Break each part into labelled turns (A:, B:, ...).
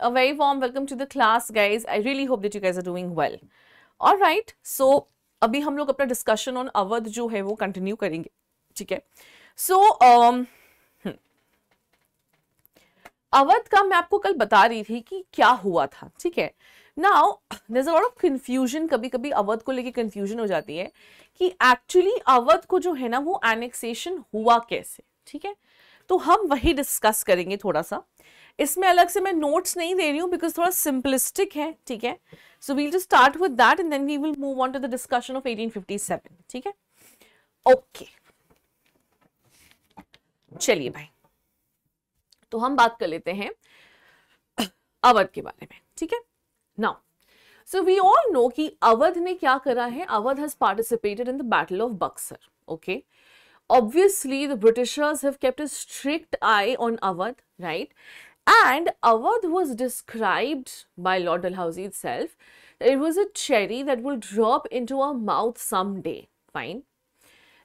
A: A very warm welcome to the class, guys. I really hope that you guys are doing well. All right, so अभी हम लोग अपना discussion on Awadh जो है वो continue करेंगे, ठीक है. सो अवध का मैं आपको कल बता रही थी कि क्या हुआ था, ठीक है. Now there is a lot of confusion, कभी कभी अवध को लेके कंफ्यूजन हो जाती है कि एक्चुअली अवध को जो है ना वो एनेक्सेशन हुआ कैसे, ठीक है. तो हम वही डिस्कस करेंगे थोड़ा सा. इसमें अलग से मैं नोट्स नहीं दे रही हूँ बिकॉज थोड़ा सिंपलिस्टिक है, ठीक है. So we'll just start with that and then we will move on to the discussion of 1857, ठीक है. ओके, चलिए भाई, तो हम बात कर लेते हैं अवध के बारे में, ठीक है. Now so we all know कि अवध ने क्या करा है. Awadh has participated in the battle of Buxar. Okay, obviously the Britishers have kept a strict eye on Awadh, right? And Awadh was described by Lord Dalhousie itself that it was a cherry that will drop into our mouth someday. Fine.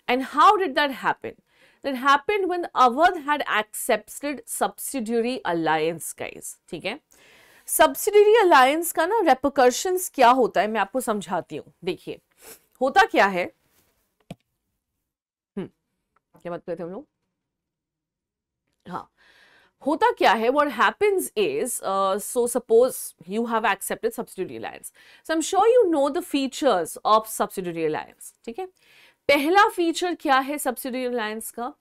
A: And how did that happen? That happened when Awadh had accepted subsidiary alliance, guys. ठीक है. Subsidiary alliance का ना repercussions क्या होता है मैं आपको समझाती हूँ. देखिए होता क्या है, क्या बात करते हैं हम लोग. हाँ, होता क्या है, what happens is, so suppose you have accepted subsidiary alliance. So I'm sure you know the features of subsidiary alliance, ठीक है. पहला फीचर क्या है subsidiary alliance का?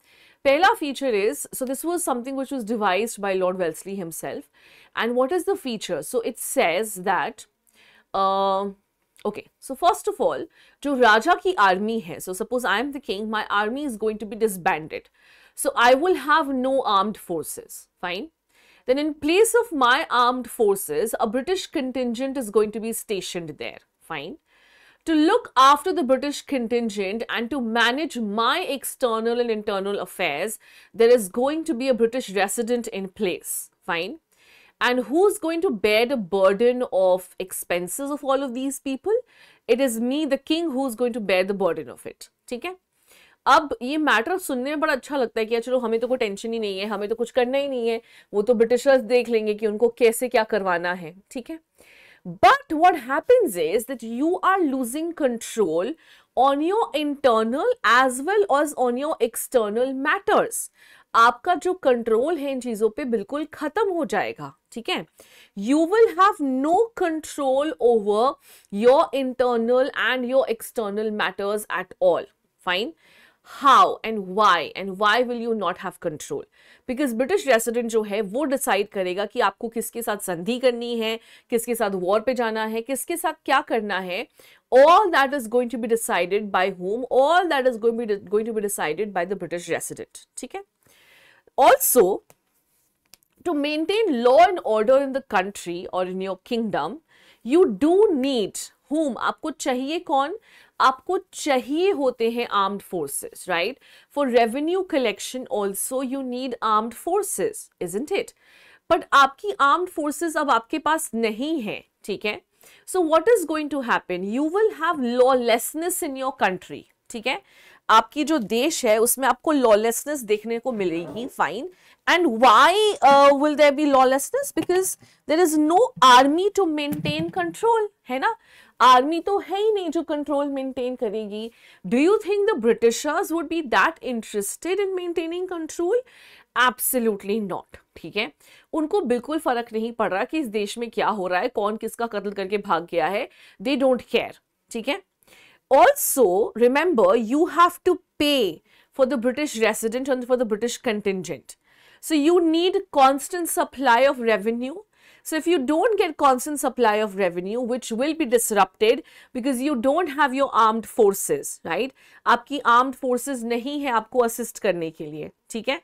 A: पहला feature is, so this was something which was devised by Lord Wellesley himself, and what is the feature? So it says that okay, so first of all, जो राजा की army है, so suppose I am the king, my army is going to be disbanded, so I will have no armed forces. Fine. Then in place of my armed forces, a British contingent is going to be stationed there. Fine. To look after the British contingent and to manage my external and internal affairs, there is going to be a British resident in place. Fine. And who's going to bear the burden of expenses of all of these people? It is me, the king, who's going to bear the burden of it. ठीक है. अब ये matter सुनने में बड़ा अच्छा लगता है कि चलो हमें तो कोई टेंशन ही नहीं है, हमें तो कुछ करना ही नहीं है, वो तो ब्रिटिशर्स देख लेंगे कि उनको कैसे क्या करवाना है, ठीक है. But what happens is that you are losing control on your internal as well as on your external matters. आपका जो कंट्रोल है इन चीजों पे बिल्कुल खत्म हो जाएगा, ठीक है. You will have no control over your internal and your external matters at all. Fine. How and why will you not have control? Because British resident जो है वो डिसाइड करेगा कि आपको किसके साथ संधि करनी है, किसके साथ वॉर पे जाना है, किसके साथ क्या करना है. All that is going to be decided by whom? All that is going to be decided by the British resident. ठीक है. Also, to maintain law and order in the country or in your kingdom, you do need whom? आपको चाहिए कौन? आपको चाहिए होते हैं armed forces, right? For revenue collection also you need armed forces, isn't it? But आपकी armed forces अब आपके पास नहीं है, ठीक है. So what is going to happen? You will have lawlessness in your country, ठीक है. आपकी जो देश है उसमें आपको लॉलेसनेस देखने को मिलेगी. Fine. And why will there be lawlessness? Because there is no army to maintain control, है ना. आर्मी तो है ही नहीं जो कंट्रोल मेंटेन करेगी. Do you think the Britishers would be that interested in maintaining control? Absolutely not, ठीक है. उनको बिल्कुल फर्क नहीं पड़ रहा कि इस देश में क्या हो रहा है, कौन किसका कत्ल करके भाग गया है. दे डोंट केयर, ठीक है. Also, remember, you have to pay for the British resident and for the British contingent. So you need constant supply of revenue. So if you don't get constant supply of revenue, which will be disrupted because you don't have your armed forces, right? आपकी armed forces नहीं है आपको assist करने के लिए, ठीक है.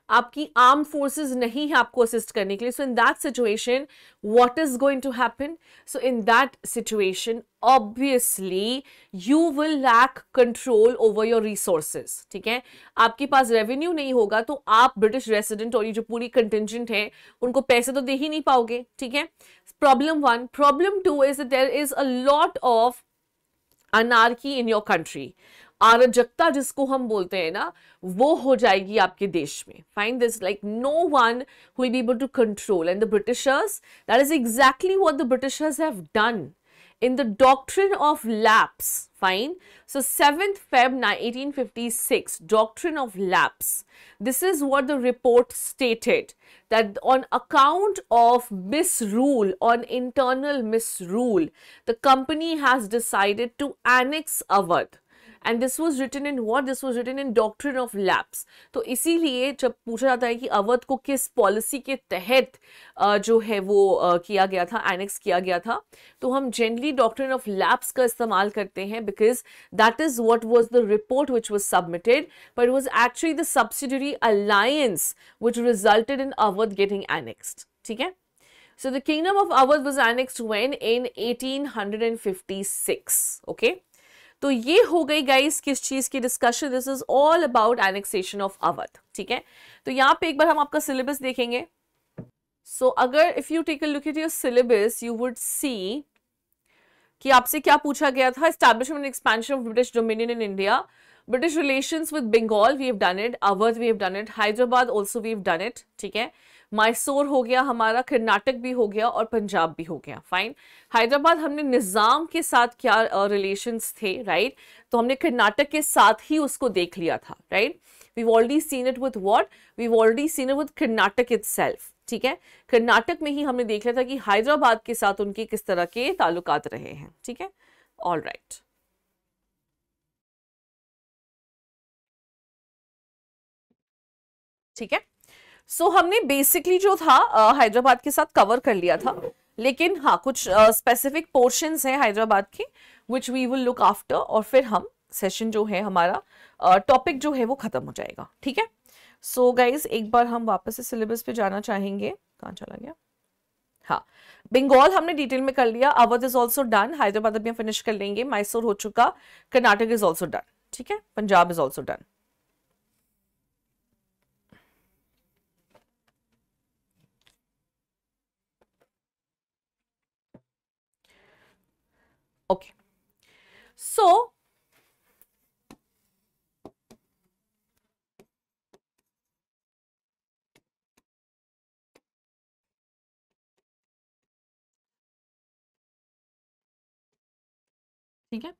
A: आपकी आर्म फोर्सेस नहीं है आपको असिस्ट करने के लिए. So in that situation what is going to happen? So in that situation obviously you will lack control over your resources, ठीक है. आपके पास रेवेन्यू नहीं होगा तो आप ब्रिटिश रेसिडेंट और ये जो पूरी कंटिंजेंट है उनको पैसे तो दे ही नहीं पाओगे, ठीक है. Problem 1. Problem 2 is that there is a lot of anarchy in your country. अराजकता जिसको हम बोलते हैं ना, वो हो जाएगी आपके देश में. Fine, this like no one who will be able to control. And the Britishers, that is exactly what the Britishers have done in the doctrine of lapse. Fine. So 7th Feb 1856, doctrine of lapse. This is what the report stated, that on account of misrule, on internal misrule, the company has decided to annex Awadh. And this was written in what? This was written in doctrine of lapse. तो इसीलिए जब पूछा जाता है कि अवध को किस policy के तहत जो है वो किया गया था, एनेक्स किया गया था, तो हम जनरली डॉक्ट्रिन ऑफ लैप्स का इस्तेमाल करते हैं, because that is what was the report which was submitted, but it was actually the subsidiary alliance which resulted in Awadh getting annexed. ठीक है. So the kingdom of Awadh was annexed when? In 1856. Okay. तो ये हो गई guys किस चीज की discussion. This is all about annexation of Awadh. ठीक है. तो यहाँ पे एक बार हम आपका सिलेबस देखेंगे. सो अगर if you take a look at your syllabus, you would see कि आपसे क्या पूछा गया था. Establishment and expansion of British dominion in India, British relations with Bengal, we have done it. Awadh we have done it. Hyderabad also we have done it. ठीक है. मैसूर हो गया हमारा, कर्नाटक भी हो गया और पंजाब भी हो गया. फाइन. हैदराबाद हमने निज़ाम के साथ क्या रिलेशंस थे, राइट. तो हमने कर्नाटक के साथ ही उसको देख लिया था, right. We've already seen it with what, we've already seen it with Karnataka itself. ठीक है. कर्नाटक में ही हमने देख लिया था कि हैदराबाद के साथ उनके किस तरह के ताल्लुकात रहे हैं. ठीक है. All right. ठीक है. सो हमने बेसिकली जो था हैदराबाद के साथ कवर कर लिया था, लेकिन हाँ कुछ स्पेसिफिक पोर्शंस हैं हैदराबाद के which we will look after, और फिर हम सेशन जो है हमारा टॉपिक जो है वो खत्म हो जाएगा. ठीक है. सो गाइज एक बार हम वापस से सिलेबस पे जाना चाहेंगे. कहाँ चला गया? हाँ, बंगाल हमने डिटेल में कर लिया. Awadh is also done. Hyderabad अभी हम फिनिश कर लेंगे. मैसूर हो चुका. Karnataka is also done. ठीक है. Punjab is also done. Okay. So, ठीक है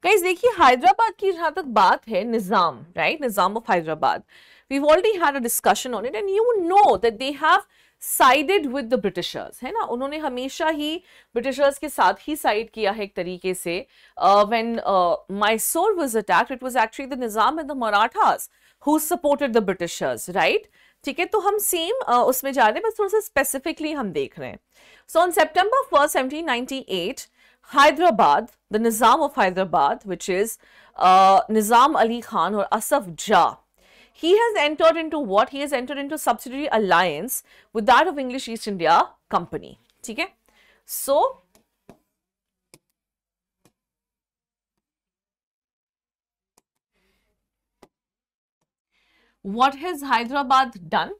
A: गाइस, देखिए हैदराबाद की जहां तक बात है, Nizam, right, Nizam of Hyderabad, we've already had a discussion on it and you know that they have sided with the Britishers, है ना. उन्होंने हमेशा ही ब्रिटिशर्स के साथ ही साइड किया है एक तरीके से. When Mysore was attacked, it was actually the Nizam and the Marathas who supported the Britishers, right. ठीक है. तो हम सेम उसमें जा रहे हैं, बस थोड़ा सा स्पेसिफिकली हम देख रहे हैं. So on September 1st, 1798, Hyderabad, the Nizam of Hyderabad, which is Nizam Ali Khan or Asaf Jah, he has entered into what? He has entered into subsidiary alliance with that of English East India Company. ठीक है. So what has Hyderabad done?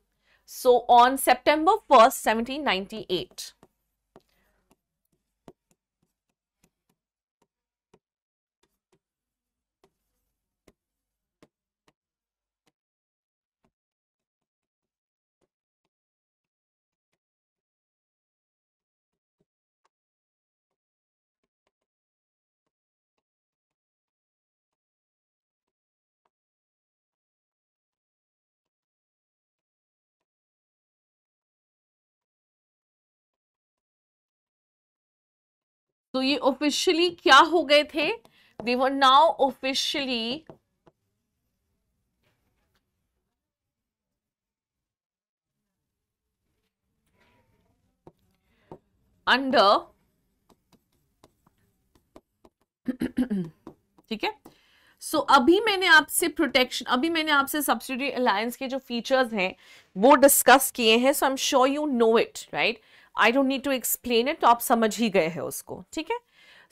A: So on September 1st, 1798, तो ये officially क्या हो गए थे? दे were now officially under, ठीक है. सो अभी मैंने आपसे प्रोटेक्शन, अभी मैंने आपसे सब्सिडियरी अलायंस के जो फीचर्स हैं वो डिस्कस किए हैं. So I am sure you know it, right. I don't need to explain it, तो आप समझ ही गए हैं उसको. ठीक है.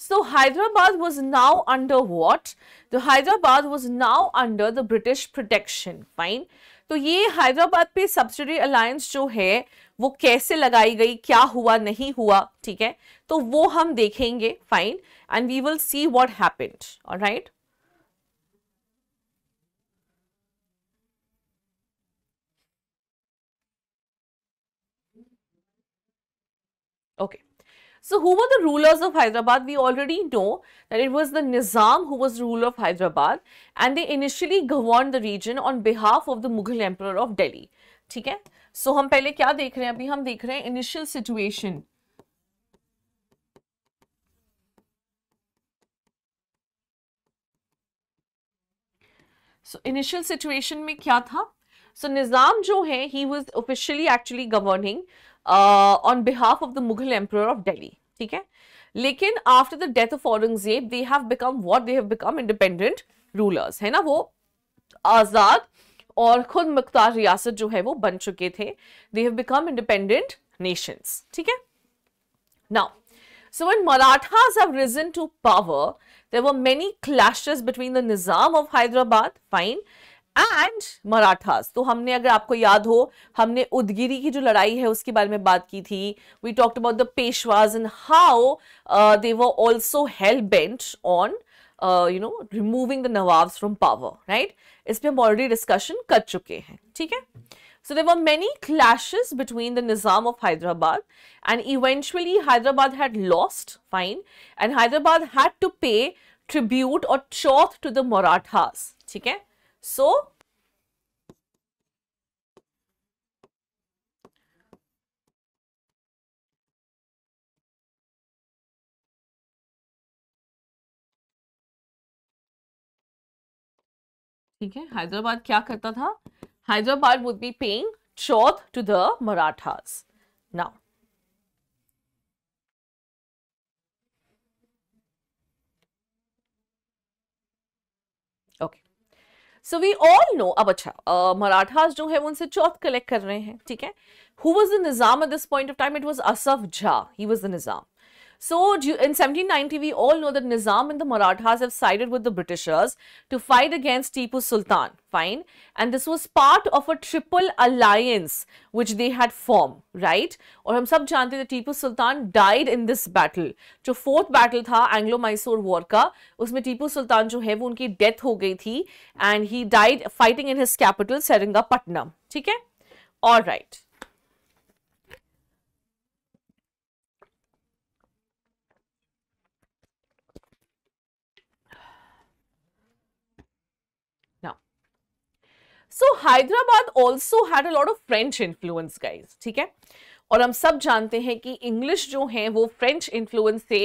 A: So Hyderabad was now under what? तो Hyderabad was now under the British protection. Fine. तो ये हैदराबाद पे सब्सिडियरी अलायंस जो है वो कैसे लगाई गई, क्या हुआ नहीं हुआ, ठीक है, तो वो हम देखेंगे. Fine. And we will see what happened. Alright. Okay. So who were the rulers of Hyderabad? We already know that it was the Nizam who was ruler of Hyderabad, and they initially governed the region on behalf of the Mughal emperor of Delhi. ठीक है? So हम पहले क्या देख रहे हैं? अभी हम देख रहे हैं initial situation. So initial situation में क्या था? So Nizam जो है, he was officially actually governing on behalf of the Mughal emperor of Delhi. ठीक है? लेकिन after the death of Aurangzeb, they have become what they have become independent rulers. है ना? वो आजाद और खुद मुख्तार रियासत जो है वो बन चुके थे. They have become independent nations. ठीक है? Now, so when Marathas have risen to power, there were many clashes between the Nizam of Hyderabad, fine, and Marathas. तो हमने, अगर आपको याद हो, हमने उदगिरी की जो लड़ाई है उसके बारे में बात की थी. We talked about the Peshwas and how they were also hell bent on removing the Nawabs from power, right? इस पे हम already discussion कर चुके हैं. ठीक है? So there were many clashes between the Nizam of Hyderabad, and eventually Hyderabad had lost, fine, and Hyderabad had to pay tribute or chauth to the Marathas. ठीक है? So ठीक है, Hyderabad क्या करता था? Hyderabad would be paying chauth to the Marathas. Now, okay. So we all know, अब अच्छा, मराठास जो है वो उनसे चौथ कलेक्ट कर रहे हैं. ठीक है? Who was the Nizam at this point of time? It was Asaf Jha. He was the Nizam. So in 1790, we all know that Nizam and the Marathas have sided with the Britishers to fight against Tipu Sultan. Fine. And this was part of a triple alliance which they had formed, right? और हम सब जानते हैं Tipu Sultan died in this battle. जो fourth battle था Anglo-Mysore War का, उसमें Tipu Sultan जो है वो उनकी death हो गई थी, and he died fighting in his capital Seringapatam. ठीक है? All right. So Hyderabad also had a lot of French influence, guys. ठीक है? और हम सब जानते हैं कि इंग्लिश जो है वो फ्रेंच इन्फ्लुएंस से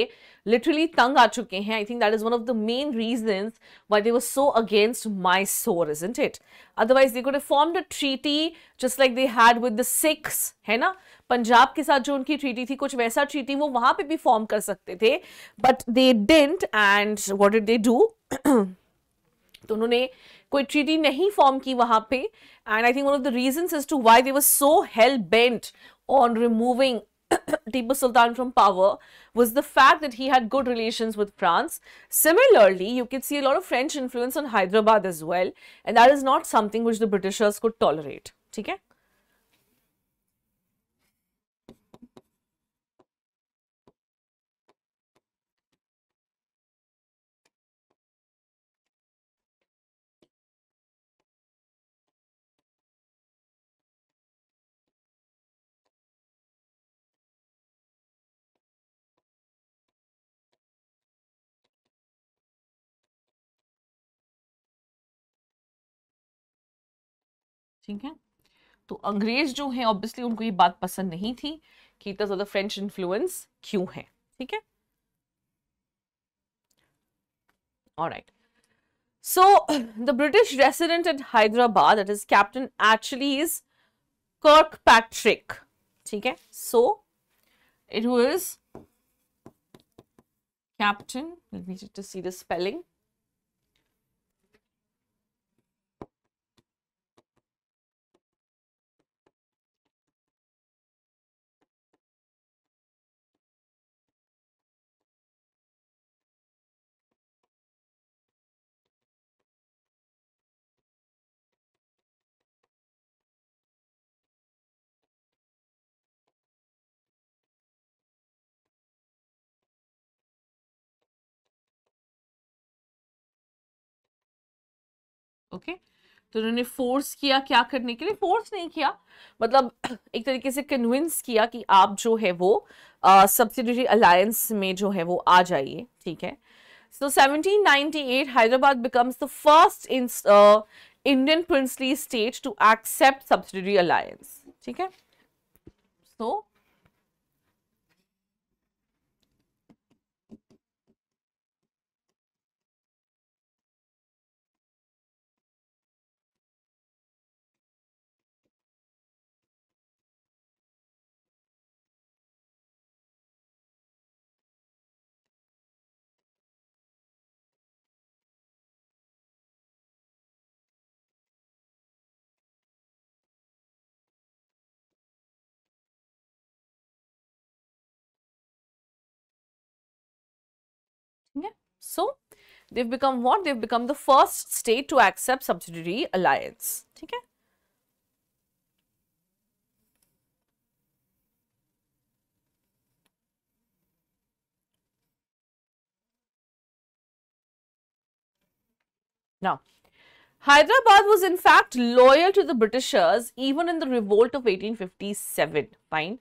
A: लिटरली तंग आ चुके हैं. I think that is one of the main reasons why they were so against Mysore, isn't it? Otherwise they could have formed a treaty just like they had with the Sikhs, है ना? पंजाब के साथ जो उनकी treaty थी, कुछ वैसा treaty वो वहां पे भी फॉर्म कर सकते थे, but they didn't. And what did they do? तो उन्होंने कोई ट्रीटी नहीं फॉर्म की वहां पे. And I think one of the reasons as to why they were so hell bent on removing Tipu Sultan from power was the fact that he had good relations with France. Similarly, you can see a lot of French influence on Hyderabad as well, and that is not something which the Britishers could tolerate. ठीक है? ठीक है? तो अंग्रेज जो है obviously उनको ये बात पसंद नहीं थी कि इतना ज्यादा फ्रेंच इन्फ्लुएंस क्यों है. ठीक है? Alright. So the British resident at Hyderabad, that is Captain, actually is Kirkpatrick. ठीक है? So it was Captain, let me just see the spelling. Okay, तो उन्होंने फोर्स किया क्या करने के लिए, फोर्स नहीं किया, मतलब एक तरीके से कन्विंस किया कि आप जो है वो सब्सिडियरी अलायंस में जो है वो आ जाइए, ठीक है। So 1798, Hyderabad becomes the first Indian princely state to accept subsidiary alliance. ठीक है? So yeah. So they've become what? They've become the first state to accept subsidiary alliance. ठीक है? Now, Hyderabad was in fact loyal to the Britishers even in the revolt of 1857. Fine.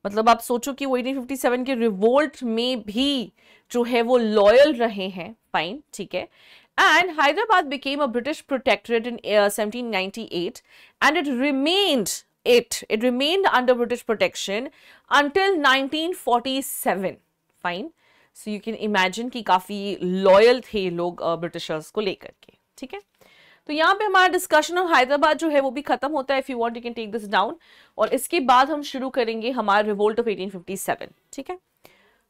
A: मतलब आप सोचो कि वो 1857 के रिवोल्ट में भी जो है वो लॉयल रहे हैं, फाइन, ठीक है। And Hyderabad became a British protectorate in 1798 and it remained under British protection until 1947, fine. So you can imagine कि काफी लॉयल थे लोग ब्रिटिशर्स को लेकर के, ठीक है। तो यहाँ पे हमारा डिस्कशन ऑन हैदराबाद जो है वो भी खत्म होता है। If you want you can take this down, और इसके बाद हम शुरू करेंगे हमारा रिवोल्ट ऑफ 1857, ठीक है,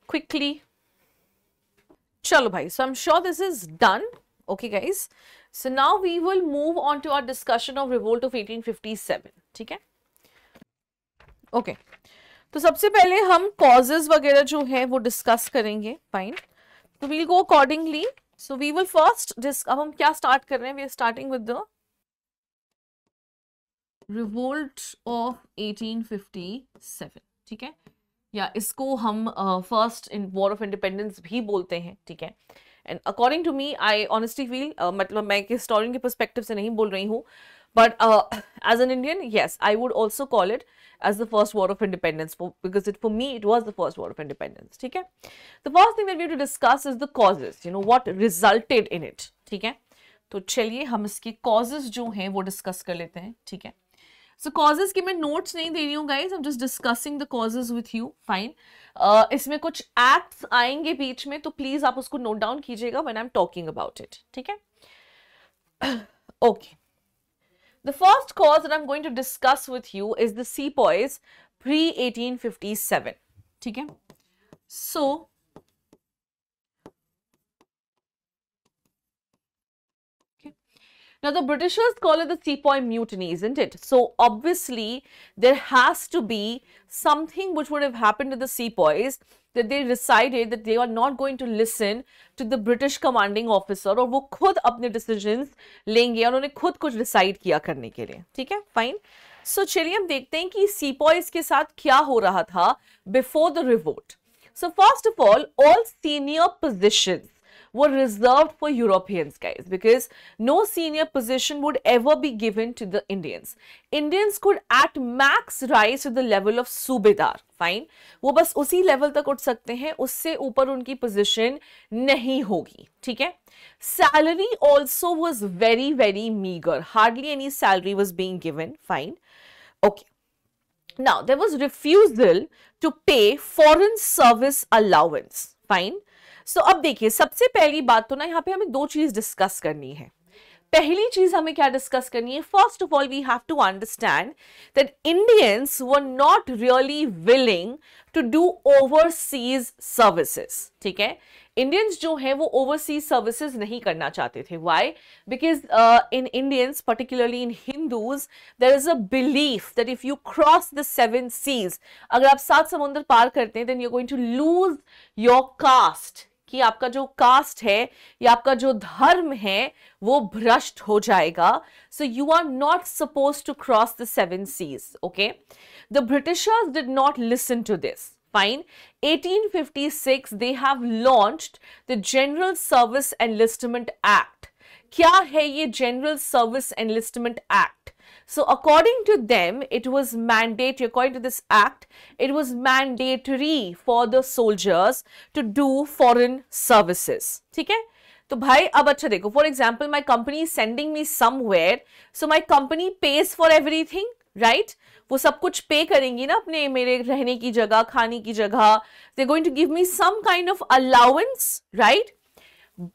A: क्विकली। चलो भाई, so I am sure this is done, okay guys. So now we will move on to our discussion of revolt of 1857, ठीक है, ओके। तो सबसे पहले हम कॉजेज वगैरह जो है वो डिस्कस करेंगे, फाइन। तो we'll go accordingly. So we will first अब हम क्या स्टार्ट कर रहे हैं, we are starting with the revolt of 1857, ठीक है, या इसको हम first in war of independence भी बोलते हैं, ठीक है। And according to me, I honestly feel, मतलब मैं हिस्टोरियन के पर्सपेक्टिव से नहीं बोल रही हूँ, but as an Indian, yes, I would also call it as the first war of independence, because for me it was the first war of independence, ठीक है। The first thing that we have to discuss is the causes, you know, what resulted in it, ठीक है। तो चलिए हम इसके causes जो हैं वो डिस्कस कर लेते हैं, ठीक है। So causes की मैं नोट्स नहीं दे रही हूँ guys, I'm just discussing the causes with you, fine. इसमें कुछ acts आएंगे बीच में, तो प्लीज आप उसको नोट डाउन कीजिएगा when I'm talking about it, ठीक है। Okay. The first cause that I'm going to discuss with you is the sepoys pre-1857, ठीक है। So now the Britishers call it the sepoy mutiny, isn't it? So obviously there has to be something which would have happened to the sepoys that they decided that they are not going to listen to the British commanding officer, और वो खुद अपने decisions लेंगे, उन्होंने खुद कुछ decide किया करने के लिए, ठीक है, fine. So चलिए हम देखते हैं कि sepoys के साथ क्या हो रहा था before the revolt. So first of all senior positions were reserved for Europeans, guys, because no senior position would ever be given to the Indians. Indians could at max rise to the level of सूबेदार, fine. वो बस उसी level तक उठ सकते हैं, उससे ऊपर उनकी पोजीशन नहीं होगी, ठीक है। Salary also was very very meager, hardly any salary was being given, fine, okay. Now there was refusal to pay foreign service allowance, fine. सो अब देखिए, सबसे पहली बात तो ना यहाँ पे हमें दो चीज डिस्कस करनी है। पहली चीज हमें क्या डिस्कस करनी है, first of all we have to understand that Indians were not really willing to do overseas services, ठीक है। इंडियंस जो है वो ओवरसीज सर्विसेज नहीं करना चाहते थे। Why? Because in Indians, particularly in Hindus, there is a belief that if you cross the 7 seas, अगर आप 7 समुद्र पार करते हैं, then you are going to lose your caste, कि आपका जो कास्ट है या आपका जो धर्म है वो भ्रष्ट हो जाएगा। So you are not suppose to cross the 7 seas, okay. The Britishers did not listen to this, fine. 1856 they have launched the General Service Enlistment Act, क्या है ये general service enlistment act? So according to them, it was mandatory, according to this act, it was mandatory for the soldiers to do foreign services. ठीक है? तो भाई अब अच्छा देखो, for example, my company is sending me somewhere, so my company pays for everything, right? वो सब कुछ पे करेंगी ना अपने मेरे रहने की जगह, खाने की जगह. They're going to give me some kind of allowance, right?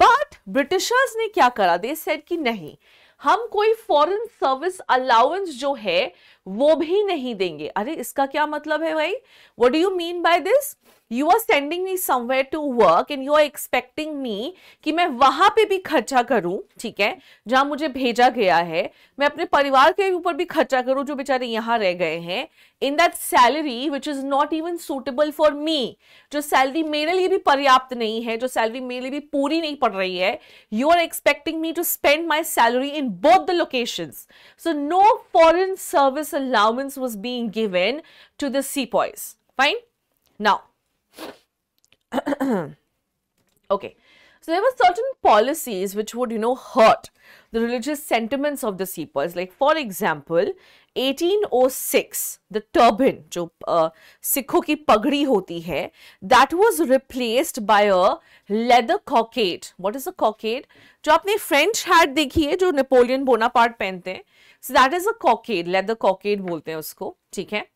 A: But Britishers ने क्या करा? They said कि नहीं, हम कोई फॉरेन सर्विस अलाउंस जो है वो भी नहीं देंगे. अरे इसका क्या मतलब है भाई? What do you mean by this? You are sending me somewhere to work and you are expecting me कि मैं वहां पे भी खर्चा करूं, ठीक है, जहां मुझे भेजा गया है. मैं अपने परिवार के ऊपर भी खर्चा करूं जो बेचारे यहां रह गए हैं, in that salary which is not even suitable for me. जो सैलरी मेरे लिए भी पर्याप्त नहीं है, जो सैलरी मेरे लिए भी पूरी नहीं पड़ रही है. You are expecting me to spend my salary in both the locations. So no foreign service allowance was being given to the sepoys. Fine? Now, okay. So there were certain policies which would, hurt the religious sentiments of the sepoys. Like for example, 1806, the turban, जो सिखों की पगड़ी होती है, that was replaced by a leather cockade. What is a cockade? जो आपने French hat देखी है जो नेपोलियन बोनापार्ट पहनते हैं, so that is a cockade, leather cockade बोलते हैं उसको, ठीक है.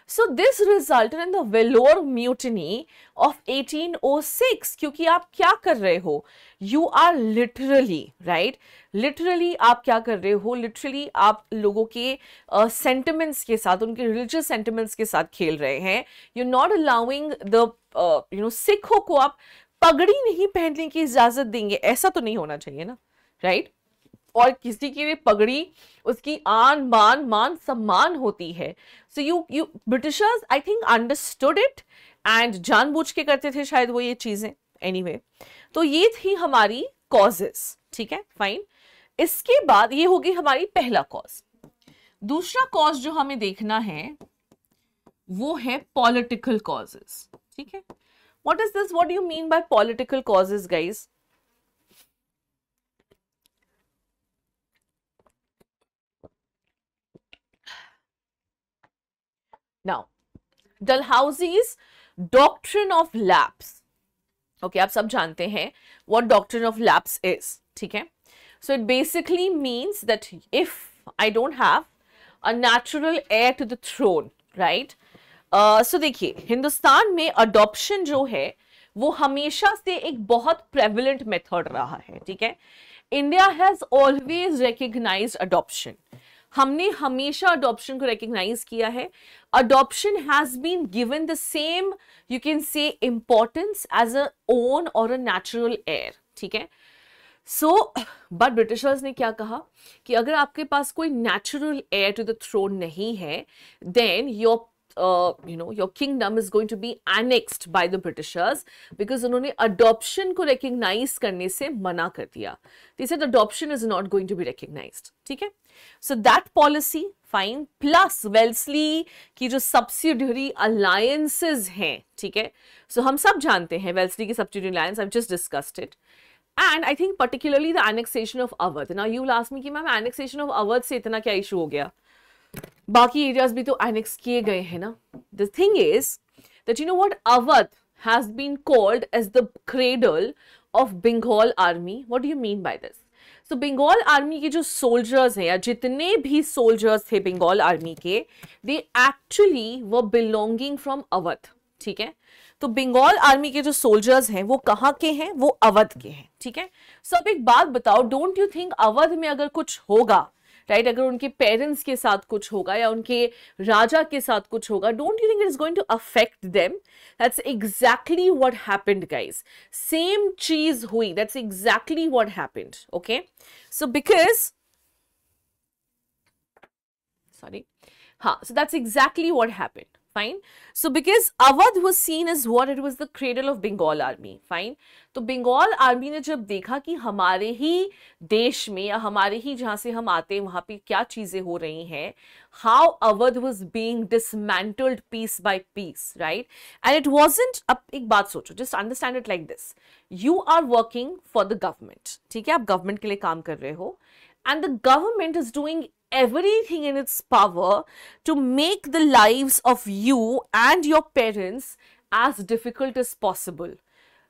A: So this resulted in the Vellore mutiny of 1806. क्योंकि आप क्या कर रहे हो? You are literally, right? Literally आप क्या कर रहे हो? Literally आप लोगों के sentiments के साथ, उनके religious sentiments के साथ खेल रहे हैं. You're not allowing the, सिखों को आप पगड़ी नहीं पहनने की इजाजत देंगे. ऐसा तो नहीं होना चाहिए ना, right? और किसी की भी पगड़ी उसकी आन बान मान सम्मान होती है. So you Britishers I think understood it and जानबूझ के करते थे शायद वो ये चीजें. एनीवे, तो ये थी हमारी कॉजेस, ठीक है, फाइन. इसके बाद ये होगी हमारी पहला कॉज. दूसरा कॉज जो हमें देखना है वो है पॉलिटिकल कॉजेस, ठीक है. What is this? What do you mean bye political causes guys? Now, Dalhousie's doctrine of lapse. Okay, आप सब जानते हैं what doctrine of lapse is, ठीक है. So it basically means that if I don't have a natural heir to the throne, right? So देखिए, हिंदुस्तान में adoption जो है वो हमेशा से एक बहुत prevalent method रहा है, ठीक है. India has always recognized adoption. हमने हमेशा अडॉप्शन को रिकॉग्नाइज किया है. Adoption has been given the same, you can say, importance as a own और अ नेचुरल एयर, ठीक है. सो बट ब्रिटिशर्स ने क्या कहा कि अगर आपके पास कोई natural heir to the throne नहीं है, then your your kingdom is going to be annexed by the Britishers, because उन्होंने adoption को recognize करने से मना कर दिया. They said adoption is not going to be recognized. ठीक है. So that policy fine, plus Wellesley की जो subsidiary alliances हैं, ठीक है. So हम सब जानते हैं Wellesley की subsidiary alliance. I've just discussed it. And I think particularly the annexation of Awadh. Now you will ask me कि मैम annexation of Awadh से इतना क्या issue हो गया? बाकी एरियाज भी तो एनेक्स किए गए हैं ना. The thing is that you know what, Awadh has been called as the cradle of Bengal army. What do you mean by this? So Bengal army के जो सोल्जर्स हैं या जितने भी सोल्जर्स थे बंगाल आर्मी के, they actually were belonging from Awadh, ठीक है. तो बंगाल आर्मी के जो सोल्जर्स हैं वो कहाँ के हैं? वो अवध के हैं, ठीक है. सो अब एक बात बताओ, डोंट यू थिंक अवध में अगर कुछ होगा, राइट, अगर उनके पेरेंट्स के साथ कुछ होगा या उनके राजा के साथ कुछ होगा, don't you think it is going to affect them? That's exactly what happened guys. Same चीज हुई. That's exactly what happened. Okay, so because sorry, हाँ, so that's exactly what happened. fine. So because Awadh was seen as what, it was the cradle of Bengal army, fine. तो Bengal army ने जब देखा कि हमारे ही देश में या हमारे ही जहां से हम आते हैं वहां पे क्या चीजें हो रही हैं, how Awadh was being dismantled piece by piece, right? And it wasn't, अब एक बात सोचो, just understand it like this. You are working for the government, ठीक है, आप गवर्नमेंट के लिए काम कर रहे हो, and the government is doing everything in its power to make the lives of you and your parents as difficult as possible.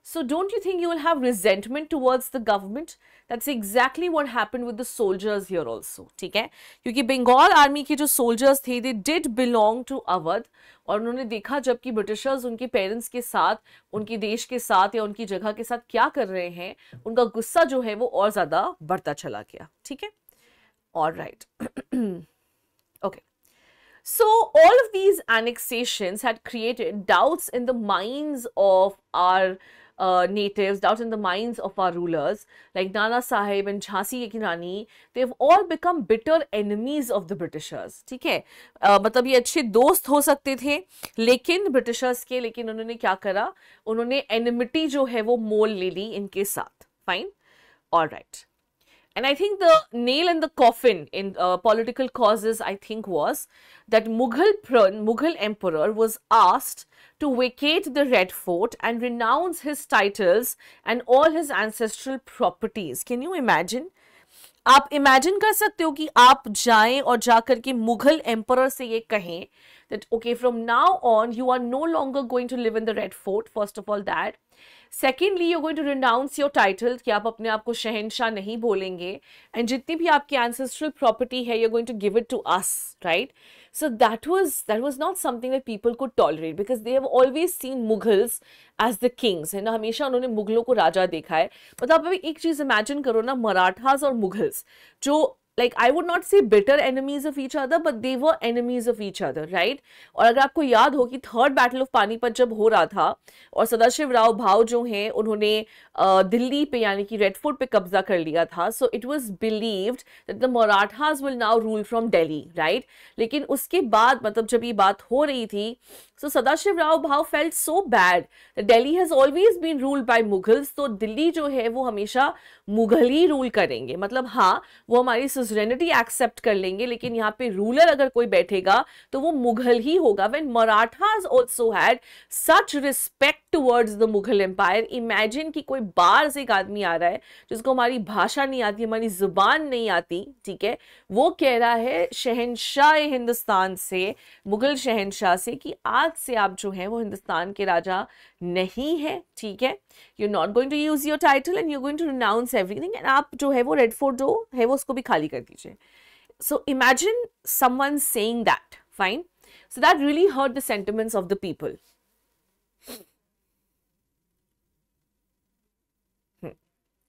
A: So don't you think you will have resentment towards the government? That's exactly what happened with the soldiers here also, ठीक है, क्योंकि Bengal army के जो soldiers थे, they did belong to Awadh, और उन्होंने देखा जबकि ब्रिटिशर्स उनके पेरेंट्स के साथ, उनके देश के साथ या उनकी जगह के साथ क्या कर रहे हैं, उनका गुस्सा जो है वो और ज्यादा बढ़ता चला गया, ठीक है. All right. Okay. So all of these annexations had created doubts in the minds of our natives, doubts in the minds of our rulers, like Nana Sahib and Jhansi ki Rani. They've all become bitter enemies of the Britishers. ठीक है, मतलब ये अच्छे दोस्त हो सकते थे लेकिन ब्रिटिशर्स के, लेकिन उन्होंने क्या करा, उन्होंने एनिमिटी जो है वो मोल ले ली इनके साथ. Fine. All right. And I think the nail in the coffin in political causes, I think, was that Mughal emperor was asked to vacate the Red Fort and renounce his titles and all his ancestral properties. Can you imagine? आप imagine कर सकते हो कि आप जाएं और जाकर के मुगल एम्परर से ये कहें that okay, from now on you are no longer going to live in the Red Fort, first of all that. Secondly, you're going to renounce your title, कि आप अपने आप को शहनशाह नहीं बोलेंगे, and जितनी भी आपकी ancestral property है, you're going to give it to us, right? So that was not something that people could tolerate, because they have always seen Mughals as the kings, है ना, हमेशा उन्होंने मुगलों को राजा देखा है. मतलब अभी एक चीज इमेजिन करो ना, मराठास और मुगल्स जो, like I would not say bitter enemies of each other, but they were enemies of each other, right? और अगर आपको याद हो कि थर्ड बैटल ऑफ पानीपत जब हो रहा था और सदाशिव राव भाव जो हैं उन्होंने दिल्ली पे यानी कि रेड फोर्ट पे कब्जा कर लिया था, so it was believed that the Marathas will now rule from Delhi, right? लेकिन उसके बाद मतलब जब ये बात हो रही थी, so Sadashiv Rao Bhau felt so bad that Delhi has always been ruled by Mughals, तो दिल्ली जो है वो हमेशा मुगल ही रूल करेंगे. मतलब हाँ, वो हमारी सुजरेनिटी एक्सेप्ट कर लेंगे लेकिन यहाँ पे रूलर अगर कोई बैठेगा तो वो मुगल ही होगा. When Marathas also had such respect towards the Mughal Empire, imagine कि कोई बाहर से एक आदमी आ रहा है जिसको हमारी भाषा नहीं आती, हमारी जुबान नहीं आती, ठीक है, वो कह रहा है शहनशाह हिंदुस्तान से, मुगल शहनशाह से, कि आज से आप जो हैं वो हिंदुस्तान के राजा नहीं है, ठीक है, you not going to use your title and you going to renounce everything, and आप जो है वो रेड फोर्ट जो है वो उसको भी खाली कर दीजिए. So imagine someone saying that, fine. So that really hurt the sentiments of the people.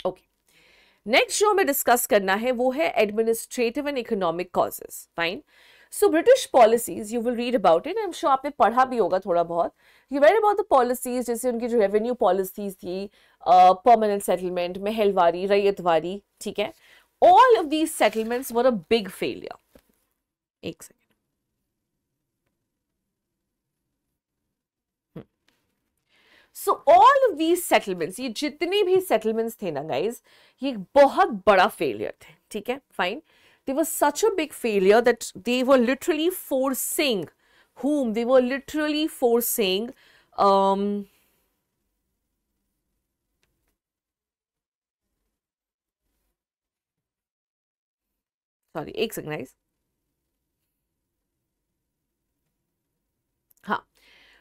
A: Okay, next जो हमें डिस्कस करना है वो है administrative and economic causes. Fine. So British policies, you will read about it. I'm sure आपने पढ़ा भी होगा थोड़ा बहुत. You read about the policies, जैसे उनकी जो revenue policies थी, permanent settlement, महलवारी, रैयतवारी, ठीक है. All of these settlements were a big failure. एक second. So all of these settlements, ये जितने भी settlements थे ना guys, ये एक बहुत बड़ा failure थे, ठीक है, fine. They were such a big failure that they were literally forcing whom? They were literally forcing sorry, एक सेकंड guys. हाँ,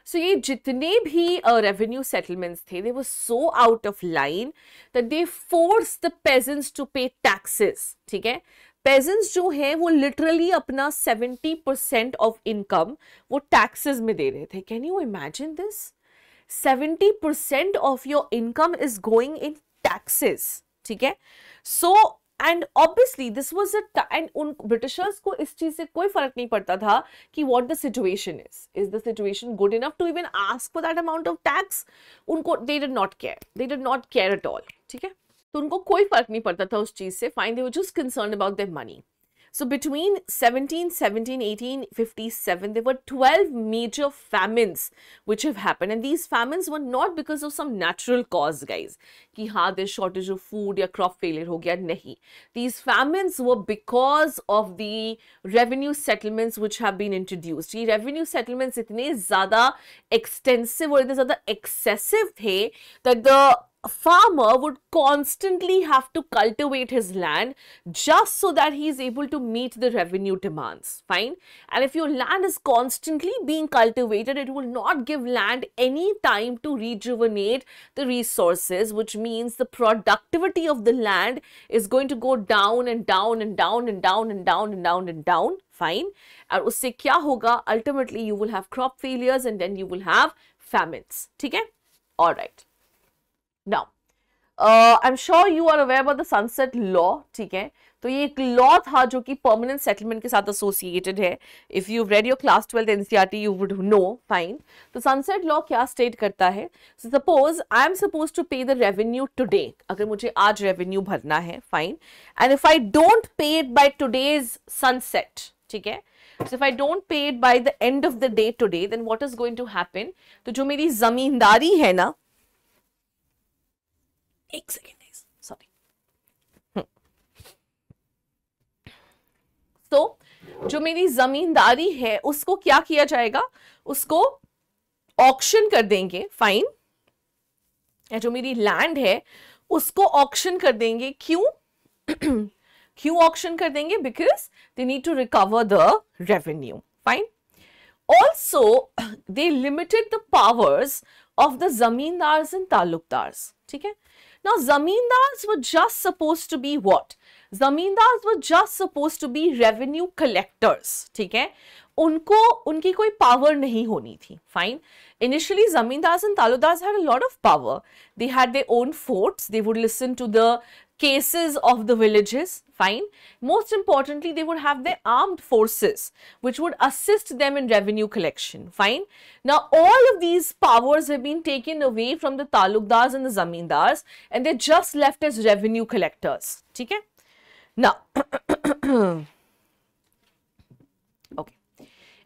A: so ये जितने भी revenue settlements थे, they were so out of line that they forced the peasants to pay taxes, ठीक है. Pageants जो हैं वो लिटरली अपना 70% ऑफ इनकम वो टैक्सेस में दे रहे थे. Can you imagine this? 70% of your income is going in taxes, ठीक है. So and obviously this was a, and उन ब्रिटिशर्स को इस चीज से कोई फर्क नहीं पड़ता था कि what the situation is the situation good enough to even ask for that amount of tax. उनको they did not care at all, ठीक है. तो उनको कोई फर्क नहीं पड़ता था उस चीज से. Fine, they were just concerned about their money. So between 1717, 1857, there were 12 major famines which have happened, and these famines were not because of some natural cause, guys, कि हाँ there's shortage of food या crop failure हो गया, नहीं. These famines were because of the revenue settlements which have been introduced. ये revenue settlements इतने ज़्यादा extensive और इतने ज़्यादा excessive थे that the farmer would constantly have to cultivate his land just so that he is able to meet the revenue demands. Fine. And if your land is constantly being cultivated, it will not give land any time to rejuvenate the resources, which means the productivity of the land is going to go down and down and down and down and down and down and down. Fine. और उससे क्या होगा? Ultimately, you will have crop failures and then you will have famines. ठीक है? All right. Now, I'm sure you are aware about the sunset law. ठीक है, तो ये एक लॉ था जो कि परमानेंट सेटलमेंट के साथ एसोसिएटेड है. If you read your class 12 NCERT you would know. Fine. तो सनसेट लॉ क्या स्टेट करता है? Suppose I am suppose to pay the revenue today. अगर मुझे आज रेवेन्यू भरना है, fine, and if I don't pay it by today's sunset, ठीक है, so if I don't pay it by the end of the day today, then what is going to happen? तो जो मेरी जमींदारी है ना, एक सेकेंड, सॉरी. तो जो मेरी जमींदारी है उसको क्या किया जाएगा? उसको ऑक्शन कर देंगे. फाइन. या जो मेरी लैंड है उसको ऑक्शन कर देंगे. क्यों? क्यों ऑक्शन कर देंगे? Because they need to recover the revenue. Fine. Also they limited the powers of the zamindars and talukdars. ठीक है. Now, zamindars were just supposed to be what? Zamindars were just supposed to be revenue collectors. ठीक है, उनको उनकी कोई power नहीं होनी थी. Fine. Initially, zamindars and talukdars had a lot of power. They had their own forts. They would listen to the cases of the villages. Fine. Most importantly, they would have their armed forces which would assist them in revenue collection. Fine. Now, all of these powers have been taken away from the talukdars and the zamindars and they're just left as revenue collectors. Okay. Now, okay.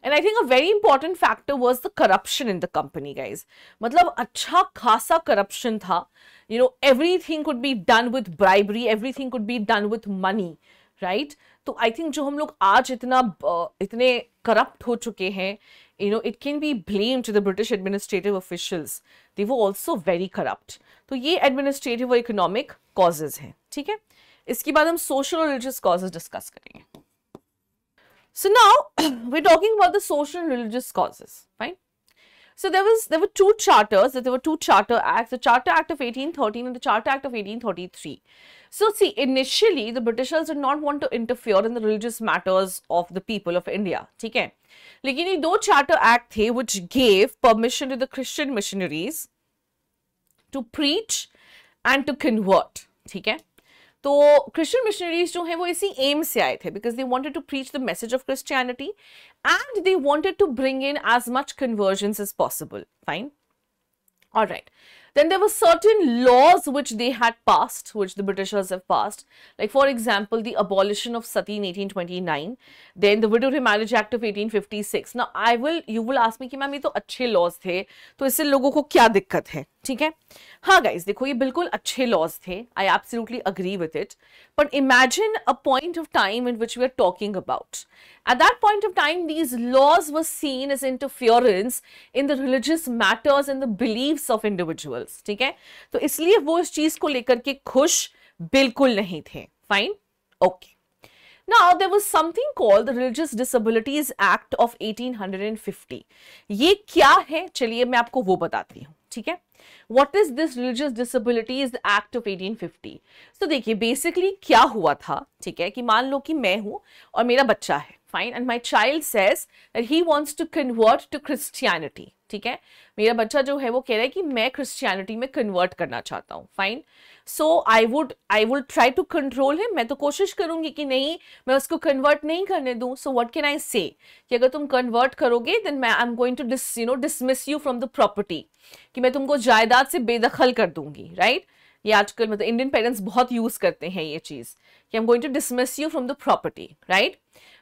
A: And I think a very important factor was the corruption in the company, guys. मतलब अच्छा खासा corruption था. You know, everything could be done with bribery, everything could be done with money, right? तो I think जो हम लोग आज इतने corrupt हो चुके हैं, you know, it can be blamed to the British administrative officials. They were also very corrupt. तो ये administrative और economic causes हैं. ठीक है? इसके बाद हम social और religious causes discuss करेंगे. So now we're talking about the social and religious causes. Fine. So there were two charters, there were two charter acts, the Charter Act of 1813 and the Charter Act of 1833. So see, initially the Britishers did not want to interfere in the religious matters of the people of India. ठीक है, लेकिन ये दो charter act थे which gave permission to the Christian missionaries to preach and to convert. ठीक है, तो Christian missionaries जो हैं वो इसी एम से आए थे because they wanted to preach the message of Christianity and they wanted to bring in as much conversions as possible. Fine. Alright. Then there were certain laws which they had passed, which the Britishers have passed. Like for example, the abolition of sati in 1829. Then the Widow Remarriage Act of 1856. Now you will ask me कि ma'am ये तो अच्छे laws थे, तो इससे लोगों को क्या दिक्कत है? ठीक है? हाँ guys, देखो ये बिल्कुल अच्छे laws थे. I absolutely agree with it. But imagine a point of time in which we are talking about. At that point of time, these laws were seen as interference in the religious matters and the beliefs of individuals. ठीक है? तो इसलिए वो इस चीज को लेकर के खुश बिल्कुल नहीं थे. Fine? Okay. Now, there was something called the Religious Disabilities Act of 1850. ये क्या है? चलिए मैं आपको वो बताती हूँ. ठीक है? What is this Religious Disabilities Act of 1850? So देखिए basically क्या हुआ था, ठीक है, कि मान लो कि मैं हूँ और मेरा बच्चा है, fine, and my child says that he wants to convert to Christianity. ठीक है, मेरा बच्चा जो है वो कह रहा है कि मैं क्रिश्चियनिटी में कन्वर्ट करना चाहता हूँ. Fine. So I would try to control him. मैं तो कोशिश करूंगी कि नहीं, मैं उसको कन्वर्ट नहीं करने दूं. सो व्हाट कैन आई से कि अगर तुम कन्वर्ट करोगे देन मैं I am going to dismiss you from the property, कि मैं तुमको जायदाद से बेदखल कर दूंगी. राइट. ये आजकल मतलब इंडियन पेरेंट्स बहुत यूज करते हैं ये चीज कि I am going to dismiss you from the property, right?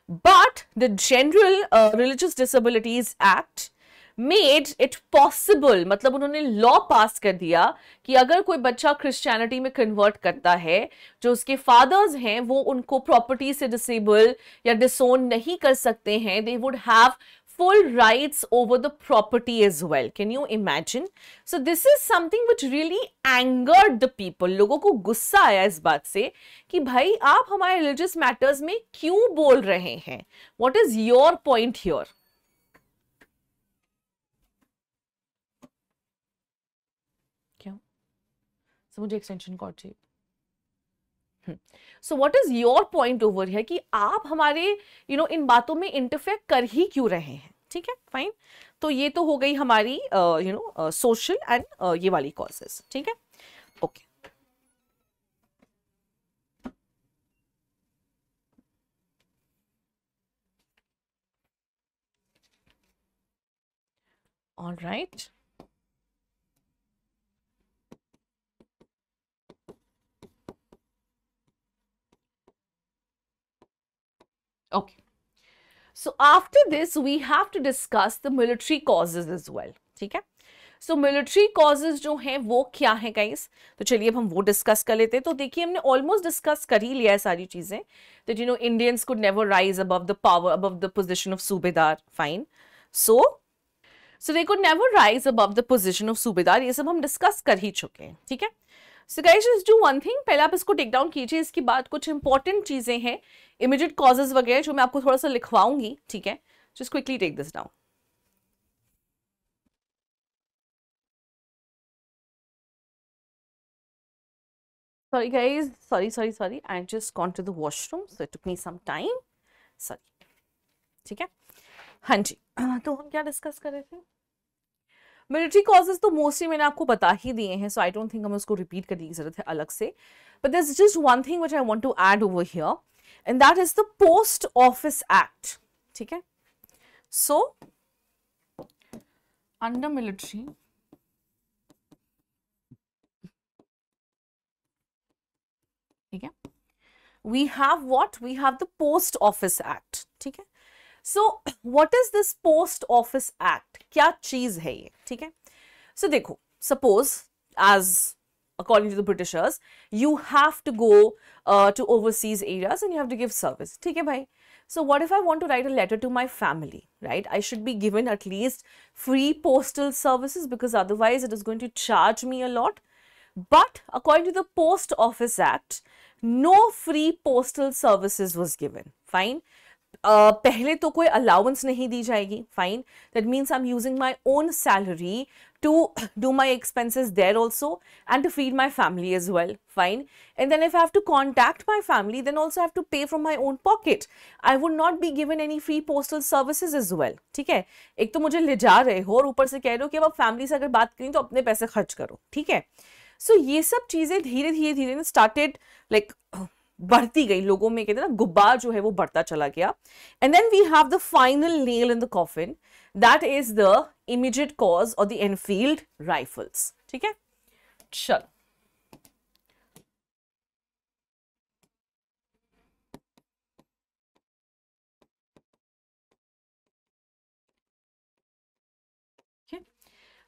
A: But the general religious disabilities act made it possible, मतलब उन्होंने लॉ पास कर दिया कि अगर कोई बच्चा क्रिश्चियनिटी में कन्वर्ट करता है, जो उसके फादर्स हैं वो उनको प्रॉपर्टी से डिसेबल या डिसोन नहीं कर सकते हैं, they would have full rights over the property as well. Can you imagine? So this is something which really angered the people. लोगों को गुस्सा आया इस बात से कि भाई आप हमारे religious matters में क्यों बोल रहे हैं? What is your point here? क्यों? So मुझे extension cord चाहिए. So what is your point over here कि आप हमारे इन बातों में इंटरफेयर कर ही क्यों रहे हैं? ठीक है, फाइन. तो ये तो हो गई हमारी सोशल एंड ये वाली कॉजेस. ठीक है, okay. All right. Okay. So after this, we have to discuss the military causes as well. ठीक है? So military causes जो हैं वो क्या है guys? तो चलिए अब हम वो डिस्कस कर लेते हैं. तो देखिए हमने ऑलमोस्ट डिस्कस कर ही लिया है सारी चीजें. That Indians could never rise above the power, above the position of सूबेदार. Fine. So they could never rise above the position of सूबेदार. ये सब हम डिस्कस कर ही चुके हैं. ठीक है? So guys, just do one thing. पहले आप इसको टेक डाउन कीजिए. इसके बाद कुछ इंपॉर्टेंट चीजें हैं, इमीडिएट कॉजेज वगैरह, जो मैं आपको थोड़ा सा लिखवाऊंगी. ठीक है, just quickly take this down. Sorry guys, sorry. I just gone to the washroom, so it took me some time. Sorry. ठीक है, हाँ जी. तो हम क्या डिस्कस कर रहे थे? मिलिट्री कॉजेज तो मोस्टली मैंने आपको बता ही दिए हैं, सो आई डोंट थिंक हमें उसको रिपीट करने की जरूरत है अलग से. But there is just one thing which I want to add over here, and that is the post office act. ठीक है, सो अंडर मिलिट्री ठीक है, we have what? We have the Post Office Act. ठीक है, so what is this Post Office Act? क्या चीज है ये? ठीक है, so देखो, suppose as according to the Britishers, you have to go to overseas areas and you have to give service. ठीक है भाई, so what if I want to write a letter to my family, right? I should be given at least free postal services, because otherwise it is going to charge me a lot. But according to the Post Office Act, no free postal services was given. Fine. पहले तो कोई allowance नहीं दी जाएगी. Fine, that means I am using my own salary to do my expenses there also and to feed my family as well. Fine. And then if I have to contact my family, then also I have to pay from my own pocket. I would not be given any free postal services as well. ठीक है, एक तो मुझे ले जा रहे हो और ऊपर से कह रहे हो कि अब आप फैमिली से अगर बात करें तो अपने पैसे खर्च करो. ठीक है, सो ये सब चीजें धीरे धीरे स्टार्टेड लाइक बढ़ती गई लोगों में, कहते हैं ना, गुब्बार जो है वो बढ़ता चला गया. And then we have the final nail in the coffin, that is the immediate cause और द एनफील्ड राइफल्स. ठीक है, चल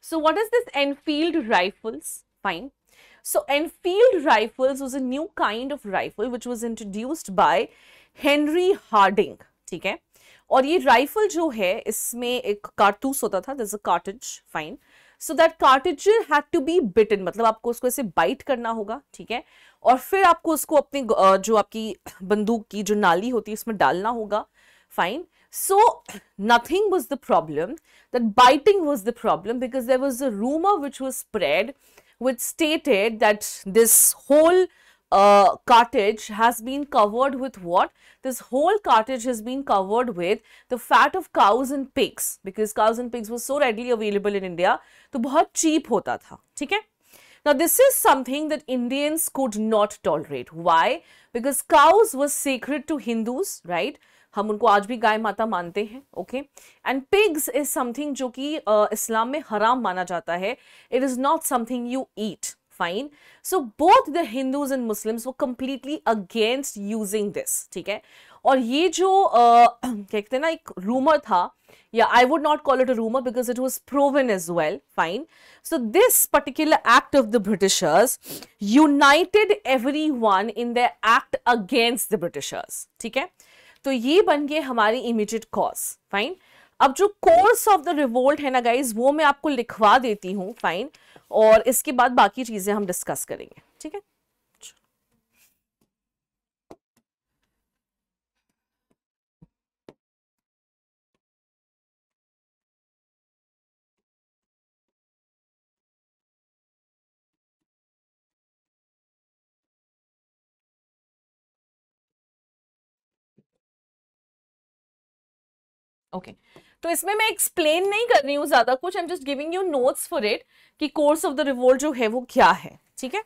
A: so what is this Enfield rifles? Fine. So Enfield rifles was a new kind of rifle which was introduced by Henry Harding. ठीक है, और ये rifle जो है इसमें एक कारतूस होता था, there's a cartridge. Fine. So that cartridge had to be bitten, मतलब आपको उसको ऐसे बाइट करना होगा. ठीक है, और फिर आपको उसको अपनी जो आपकी बंदूक की जो नाली होती है उसमें डालना होगा. Fine. So nothing was the problem, that biting was the problem, because there was a rumor which was spread which stated that this whole cartridge has been covered with what? This whole cartridge has been covered with the fat of cows and pigs, because cows and pigs were so readily available in India, तो बहुत cheap होता था. ठीक है, now this is something that Indians could not tolerate. Why? Because cows were sacred to Hindus, right? हम उनको आज भी गाय माता मानते हैं. Okay, and pigs is something जो कि इस्लाम में हराम माना जाता है. It is not something you eat. Fine. So both the Hindus and Muslims वो कंप्लीटली अगेंस्ट यूजिंग दिस. ठीक है. और ये जो कहते हैं ना एक रूमर था, या I would not call it a rumour because it was proven as well. Fine. So this particular act of the Britishers united everyone in the act against the Britishers. ठीक है. तो ये बन गए हमारी इमीडिएट कॉज. फाइन. अब जो course of the revolt है ना गाइज, वो मैं आपको लिखवा देती हूँ. फाइन. और इसके बाद बाकी चीजें हम डिस्कस करेंगे. ठीक है. ओके. तो इसमें मैं एक्सप्लेन नहीं कर रही हूं ज्यादा कुछ. I am just giving you notes for it कि कोर्स ऑफ द रिवोल्ट जो है वो क्या है. ठीक है.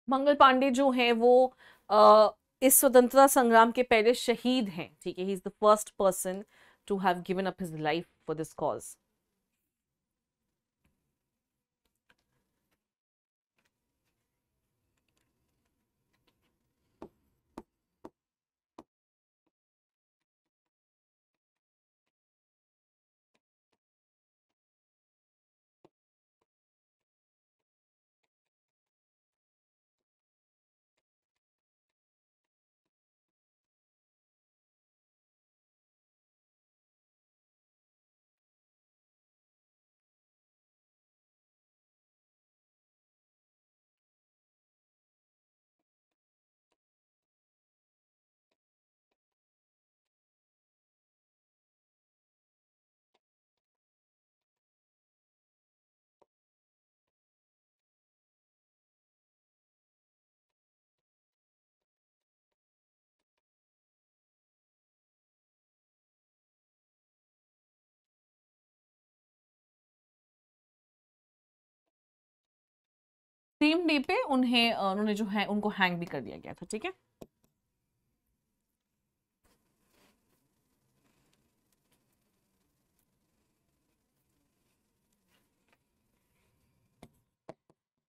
A: मंगल पांडे जो हैं वो इस स्वतंत्रता संग्राम के पहले शहीद हैं. ठीक है. He is the first person to have given up his life for this cause. Same day पे उन्होंने जो है उनको हैंग भी कर दिया गया था. ठीक है.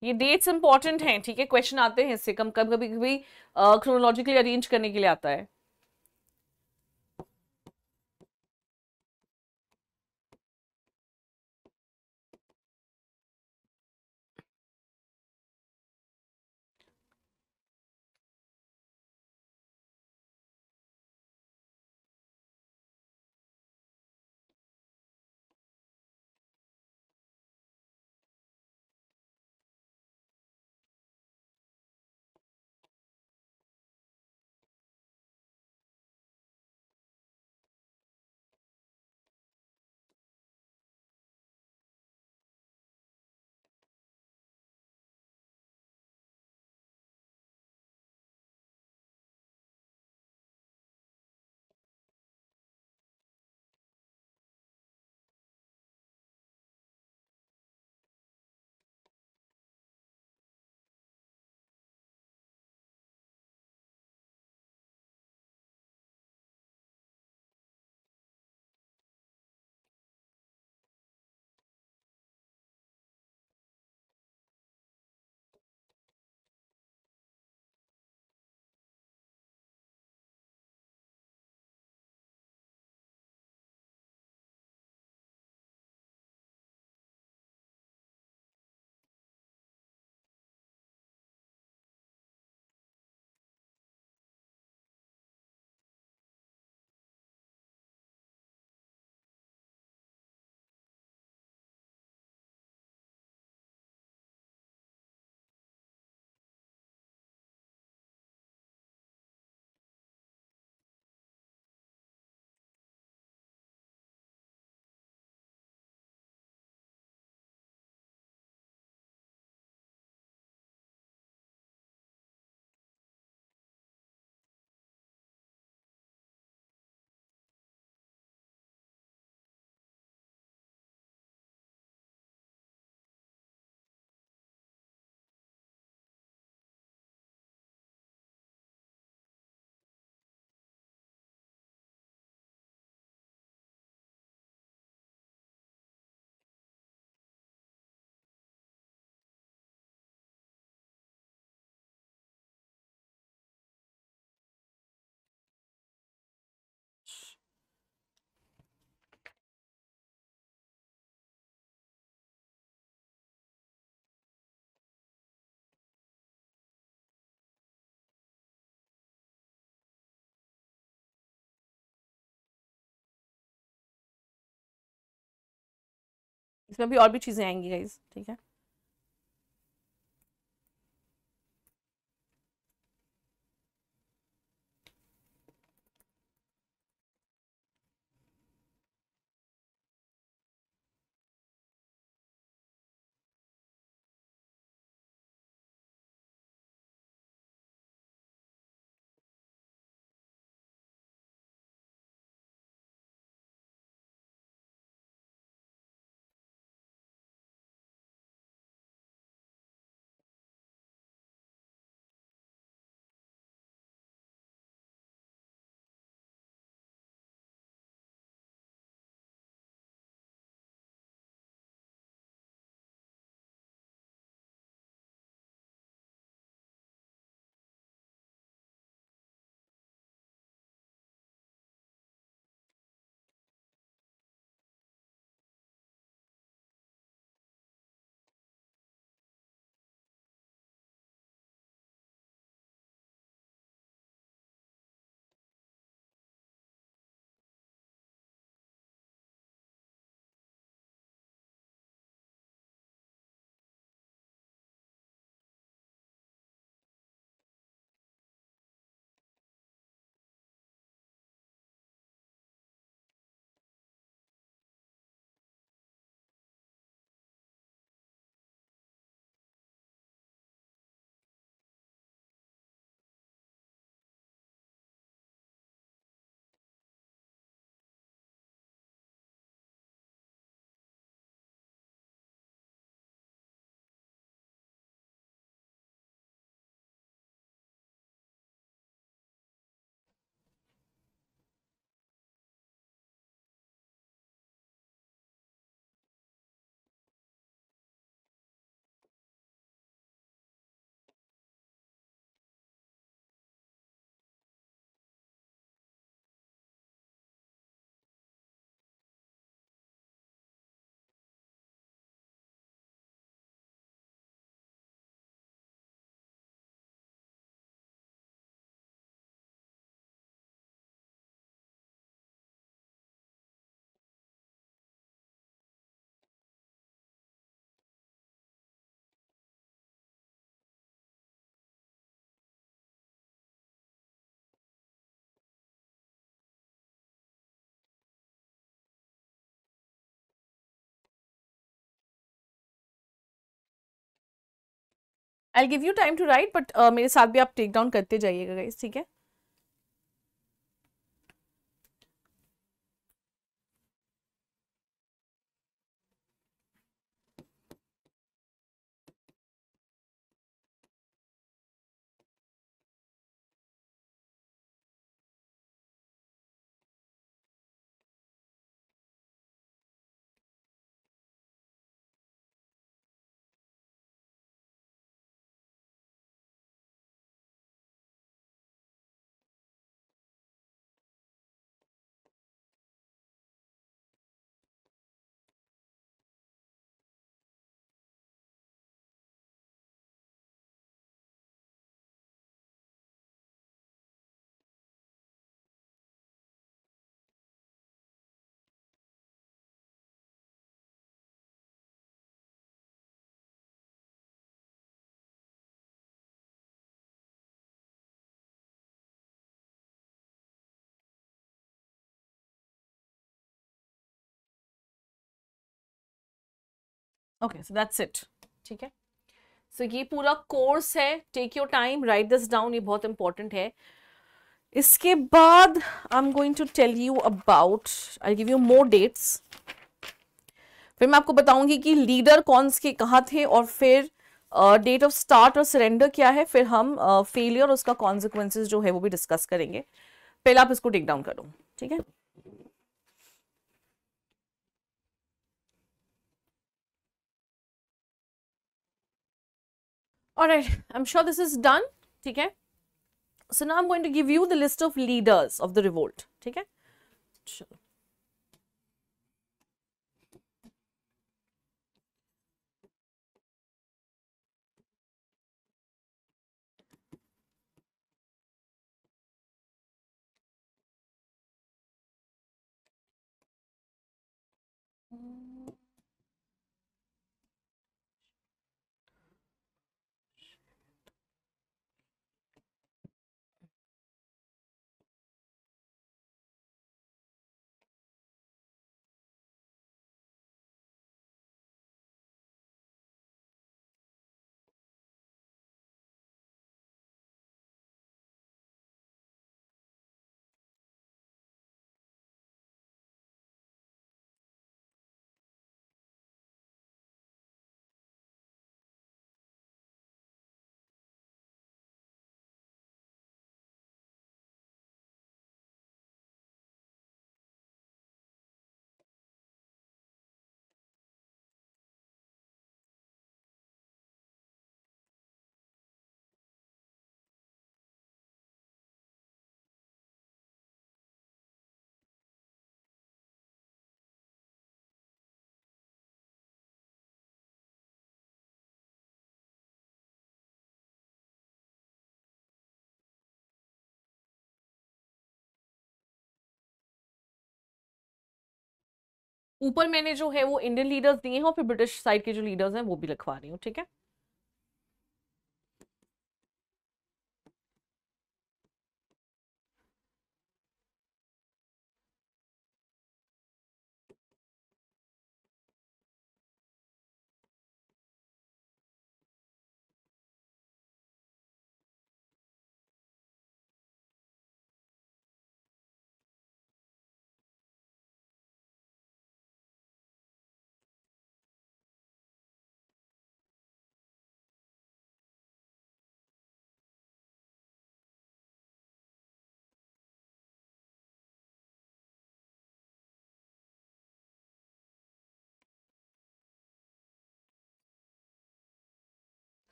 A: ये डेट्स इंपॉर्टेंट हैं. ठीक है. क्वेश्चन आते हैं इससे कम कभी कभी कभी क्रोनोलॉजिकली अरेंज करने के लिए आता है. इसमें भी और भी चीजें आएंगी गाइस, ठीक है। I give you time to write, but मेरे साथ भी आप टेक डाउन करते जाइएगा गाइस, ठीक है। ओके, सो दैट्स इट, ठीक है। सो ये पूरा कोर्स है, take your time, write this down, ये बहुत इंपॉर्टेंट है। इसके बाद I am going to tell you about, I give you more dates. फिर मैं आपको बताऊंगी कि लीडर कौन के कहाँ थे, और फिर डेट ऑफ स्टार्ट और सरेंडर क्या है, फिर हम फेलियर और उसका कॉन्सिक्वेंसेज जो है वो भी डिस्कस करेंगे। पहले आप इसको टेक डाउन करो, ठीक है। Alright, I'm sure this is done, ठीक है। So now I'm going to give you the list of leaders of the revolt, ठीक है। चलो, ऊपर मैंने जो है वो इंडियन लीडर्स दिए हैं और फिर ब्रिटिश साइड के जो लीडर्स हैं वो भी लिखवा रही हूँ, ठीक है।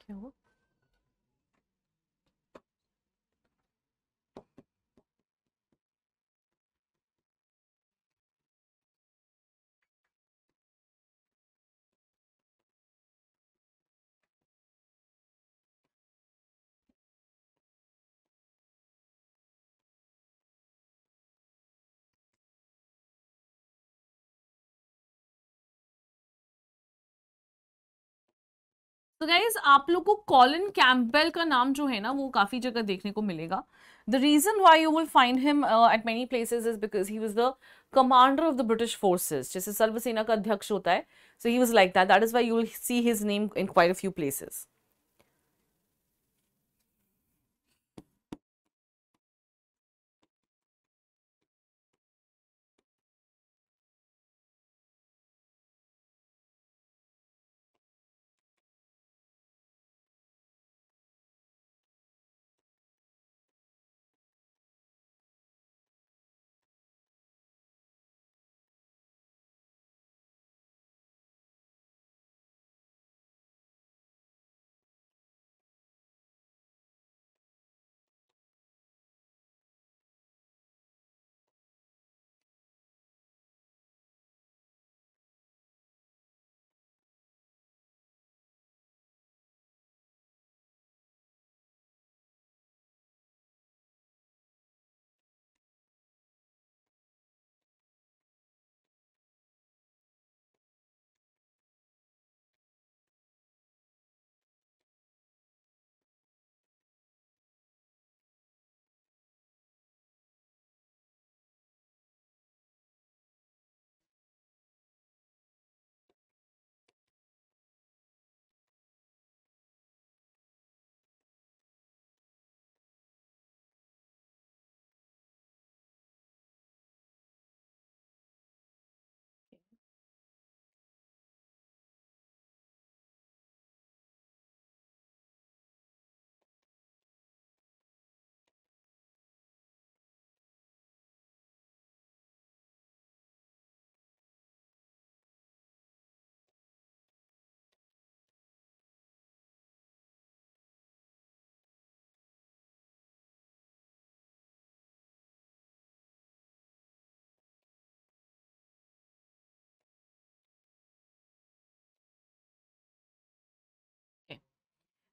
A: क्या हुआ? तो गाइज आप लोग को कॉलिन कैम्पबेल का नाम जो है ना वो काफी जगह देखने को मिलेगा। The reason why you will find him at many places is because he was the commander of the British forces, जैसे सर्वसेना का अध्यक्ष होता है, so he was like that, that is why you will see his name in quite a few places.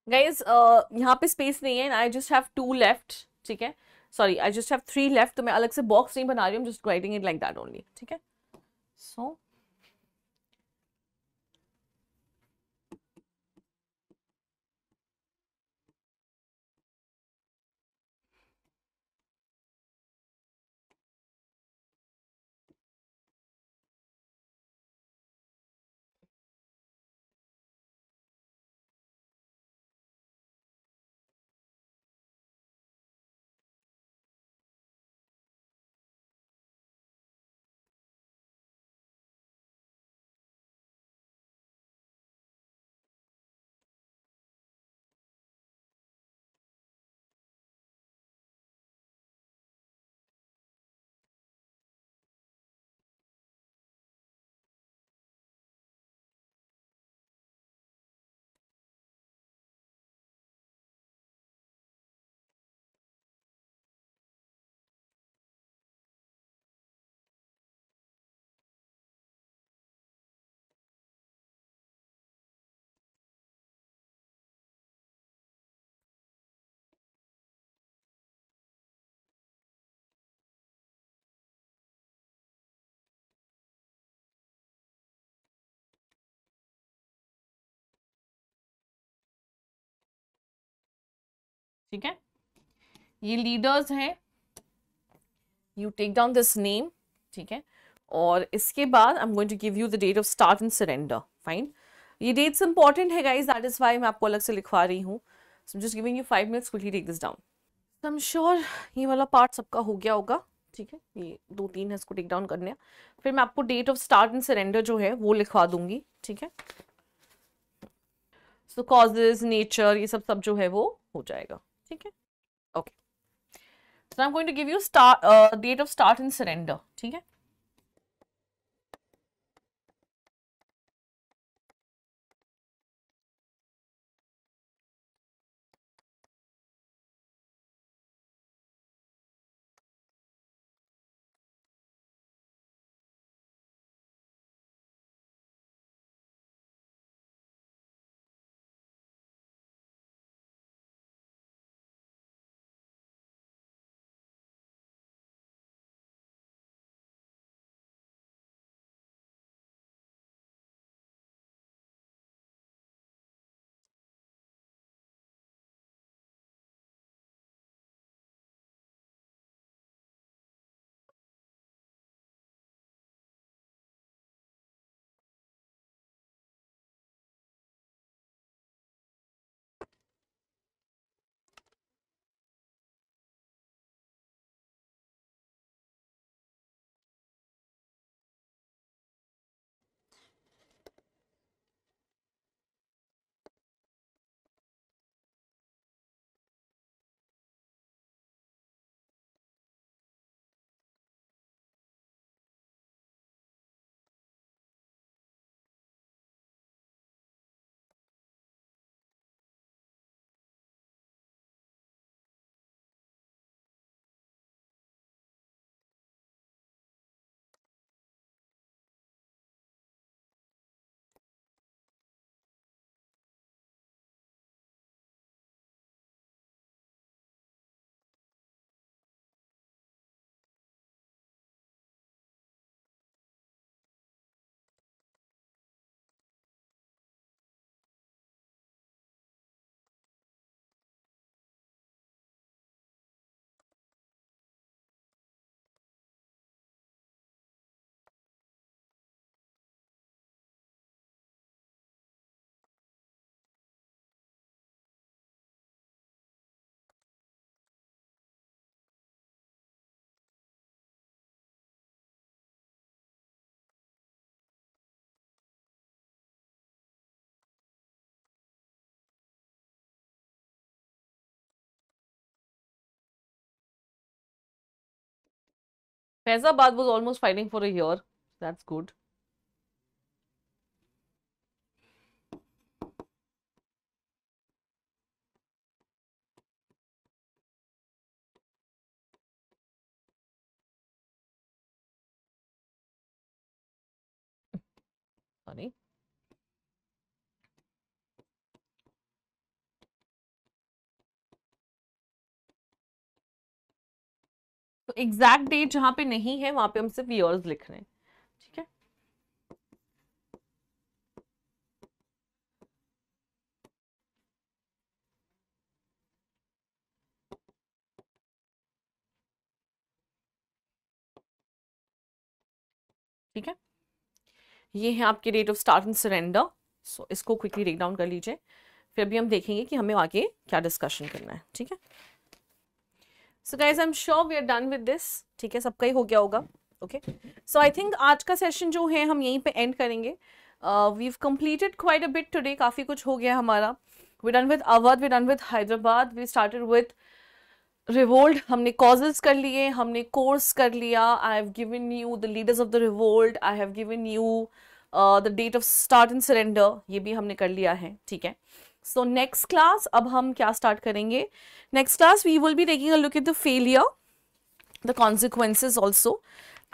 A: Guys यहाँ पे space नहीं है, I just have to left, ठीक है, sorry I just have three left, तो मैं अलग से बॉक्स नहीं बना रही हूँ, just writing it like that only, ठीक है। सो ठीक है, ये लीडर्स हैं, you take down this name, ठीक है, और इसके बाद I am going to give you the date of start and surrender, fine. ये डेट्स इंपॉर्टेंट है गाइज, दैट इज वाई मैं आपको अलग से लिखवा रही हूँ। So just giving you 5 minutes, quickly take this down. I am sure ये वाला पार्ट सबका हो गया होगा, ठीक है, ये 2-3 है, इसको टेक डाउन करने हैं। फिर मैं आपको date of start and surrender जो है वो लिखवा दूंगी, ठीक है। सो कॉजेज, नेचर, ये सब जो है वो हो जाएगा, ठीक है, okay. So I am going to give you date of start and surrender, ठीक है। Faizabad was almost fighting for a year. That's good. Sorry. तो एग्जैक्ट डेट जहां पे नहीं है वहां पे हम सिर्फ ईयर्स लिख रहे हैं, ठीक है। ठीक है, ये है आपके date of start and surrender. So इसको क्विकली टेक डाउन कर लीजिए, फिर भी हम देखेंगे कि हमें आगे क्या डिस्कशन करना है, ठीक है। So guys I am sure we are done with this, ठीक है, सबका ही हो गया होगा, ओके। सो आई थिंक आज का सेशन जो है हम यहीं पे एंड करेंगे। We have completed quite a bit today, काफ़ी कुछ हो गया हमारा। We done with Awadh, we done with Hyderabad, we started with revolt, हमने कॉजेज कर लिए, हमने कोर्स कर लिया। I have given you the leaders of the revolt, I have given you the date of start and surrender, ये भी हमने कर लिया है, ठीक है। सो नेक्स्ट क्लास अब हम क्या स्टार्ट करेंगे? Next class we will be taking a look at the failure, the consequences also,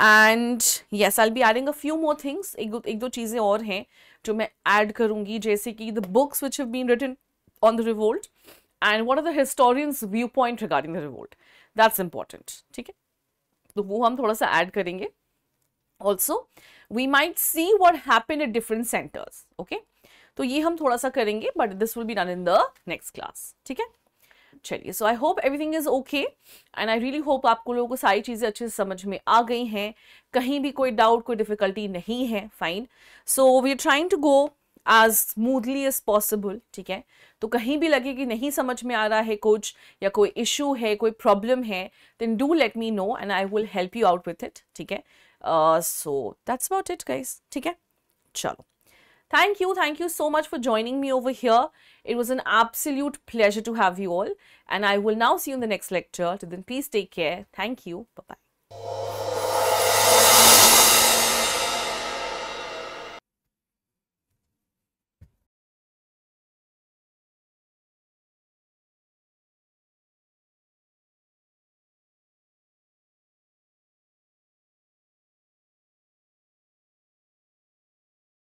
A: and yes I will be adding a few more things. एक दो चीज़ें और हैं जो मैं ऐड करूंगी, जैसे कि the books which have been written on the revolt and what are the historians viewpoint regarding the revolt, that's important, ठीक है, तो वो हम थोड़ा सा ऐड करेंगे। also we might see what happened at different centers, okay, तो ये हम थोड़ा सा करेंगे, but this will be done in the next class, ठीक है। चलिए, so I hope everything is okay and I really hope आपको लोगों को सारी चीज़ें अच्छे से समझ में आ गई हैं, कहीं भी कोई डाउट कोई डिफिकल्टी नहीं है. Fine. So we are trying to go as smoothly as possible. ठीक है, तो कहीं भी लगे कि नहीं समझ में आ रहा है कुछ या कोई इशू है, कोई प्रॉब्लम है, then do let me know and I will help you out with it. ठीक है, so that's about it guys. ठीक है, चलो. Thank you so much for joining me over here. It was an absolute pleasure to have you all. And I will now see you in the next lecture. Till then, please take care. Thank you. Bye-bye.